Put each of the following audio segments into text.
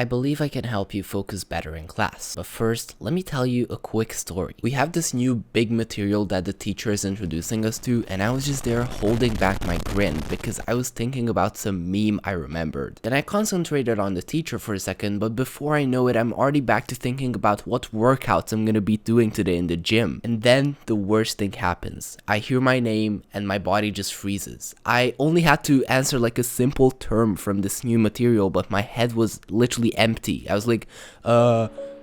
I believe I can help you focus better in class. But first, let me tell you a quick story. We have this new big material that the teacher is introducing us to, and I was just there holding back my grin because I was thinking about some meme I remembered. Then I concentrated on the teacher for a second, but before I know it, I'm already back to thinking about what workouts I'm gonna be doing today in the gym. And then the worst thing happens. I hear my name and my body just freezes. I only had to answer like a simple term from this new material, but my head was literally empty. I was like,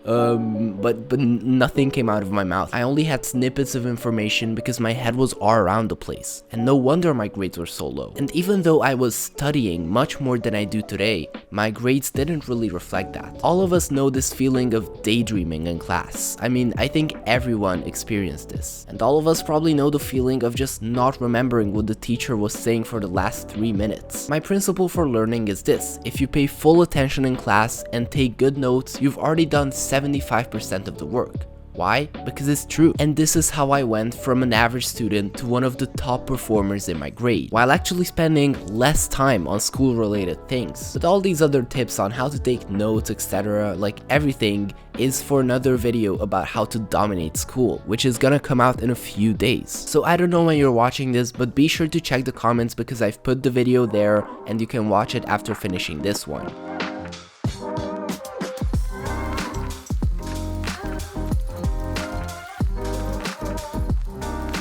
but nothing came out of my mouth. I only had snippets of information because my head was all around the place. And no wonder my grades were so low. And even though I was studying much more than I do today, my grades didn't really reflect that. All of us know this feeling of daydreaming in class. I mean, I think everyone experienced this. And all of us probably know the feeling of just not remembering what the teacher was saying for the last 3 minutes. My principle for learning is this: if you pay full attention in class and take good notes, you've already done 75% of the work. Why? Because it's true. And this is how I went from an average student to one of the top performers in my grade, while actually spending less time on school related things. But all these other tips on how to take notes, etc., like everything, is for another video about how to dominate school, which is gonna come out in a few days. So I don't know when you're watching this, but be sure to check the comments because I've put the video there and you can watch it after finishing this one.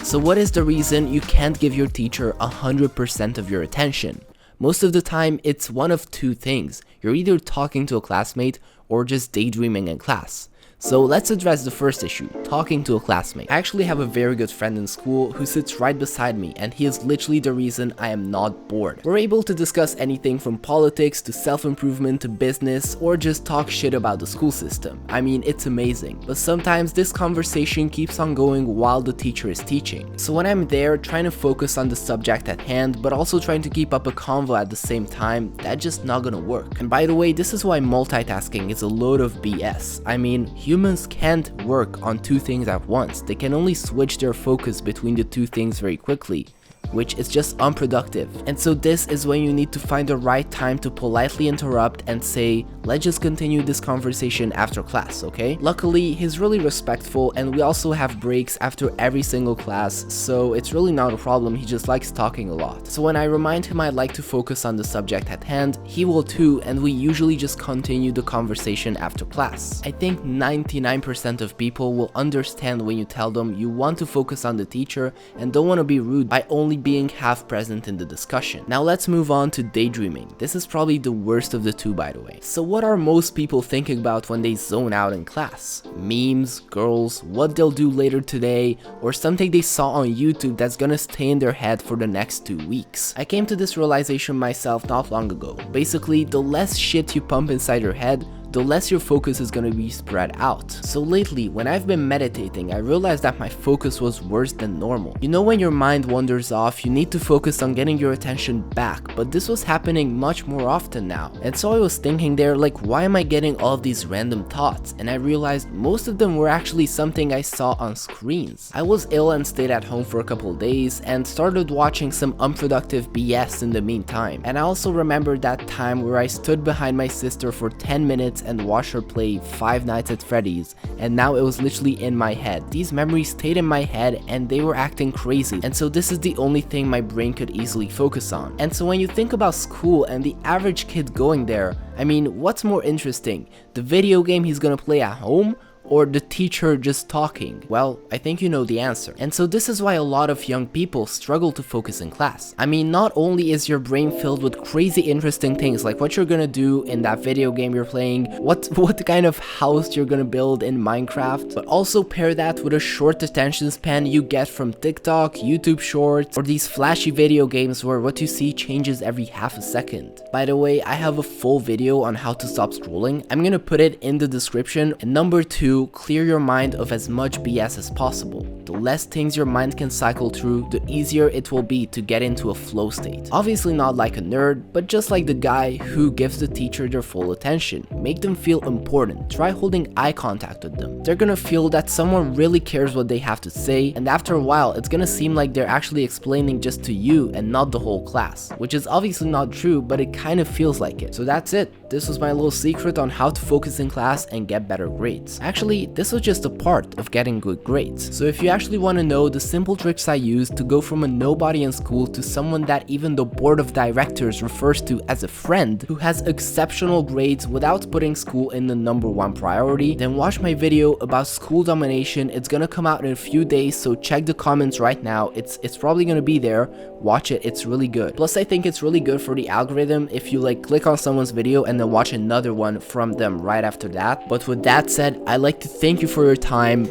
So what is the reason you can't give your teacher 100% of your attention? Most of the time, it's one of two things. You're either talking to a classmate or just daydreaming in class. So let's address the first issue, talking to a classmate. I actually have a very good friend in school who sits right beside me, and he is literally the reason I am not bored. We're able to discuss anything from politics to self-improvement to business, or just talk shit about the school system. I mean, it's amazing. But sometimes this conversation keeps on going while the teacher is teaching. So when I'm there trying to focus on the subject at hand, but also trying to keep up a convo at the same time, that's just not gonna work. And by the way, this is why multitasking is a load of BS. I mean, humans can't work on two things at once. They can only switch their focus between the two things very quickly, which is just unproductive. And so this is when you need to find the right time to politely interrupt and say, let's just continue this conversation after class, okay? Luckily, he's really respectful, and we also have breaks after every single class, so it's really not a problem. He just likes talking a lot. So when I remind him I'd like to focus on the subject at hand, he will too, and we usually just continue the conversation after class. I think 99% of people will understand when you tell them you want to focus on the teacher and don't want to be rude by only being half present in the discussion. Now let's move on to daydreaming. This is probably the worst of the two, by the way. So what are most people thinking about when they zone out in class? Memes, girls, what they'll do later today, or something they saw on YouTube that's gonna stay in their head for the next 2 weeks. I came to this realization myself not long ago. Basically, the less shit you pump inside your head, the less your focus is gonna be spread out. So lately, when I've been meditating, I realized that my focus was worse than normal. You know, when your mind wanders off, you need to focus on getting your attention back, but this was happening much more often now. And so I was thinking there, like, why am I getting all of these random thoughts? And I realized most of them were actually something I saw on screens. I was ill and stayed at home for a couple days and started watching some unproductive BS in the meantime. And I also remember that time where I stood behind my sister for 10 minutes and watched her play Five Nights at Freddy's, and now it was literally in my head. These memories stayed in my head and they were acting crazy, and so this is the only thing my brain could easily focus on. And so when you think about school and the average kid going there, I mean, what's more interesting? The video game he's gonna play at home, or the teacher just talking? Well, I think you know the answer. And so this is why a lot of young people struggle to focus in class. I mean, not only is your brain filled with crazy interesting things like what you're gonna do in that video game you're playing, what kind of house you're gonna build in Minecraft, but also pair that with a short attention span you get from TikTok, YouTube Shorts, or these flashy video games where what you see changes every half a second. By the way, I have a full video on how to stop scrolling. I'm gonna put it in the description. And number 2, clear your mind of as much BS as possible. The less things your mind can cycle through, the easier it will be to get into a flow state. Obviously not like a nerd, but just like the guy who gives the teacher their full attention. Make them feel important. Try holding eye contact with them. They're gonna feel that someone really cares what they have to say, and after a while it's gonna seem like they're actually explaining just to you and not the whole class, which is obviously not true, but it kind of feels like it. So that's it. This was my little secret on how to focus in class and get better grades. Actually, this was just a part of getting good grades. So if you actually want to know the simple tricks I use to go from a nobody in school to someone that even the board of directors refers to as a friend who has exceptional grades without putting school in the #1 priority, then watch my video about school domination. It's gonna come out in a few days, so check the comments right now. It's probably gonna be there. Watch it, it's really good. Plus I think it's really good for the algorithm if you like click on someone's video and then watch another one from them right after that. But with that said, I'd like to thank you for your time.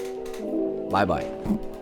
Bye bye.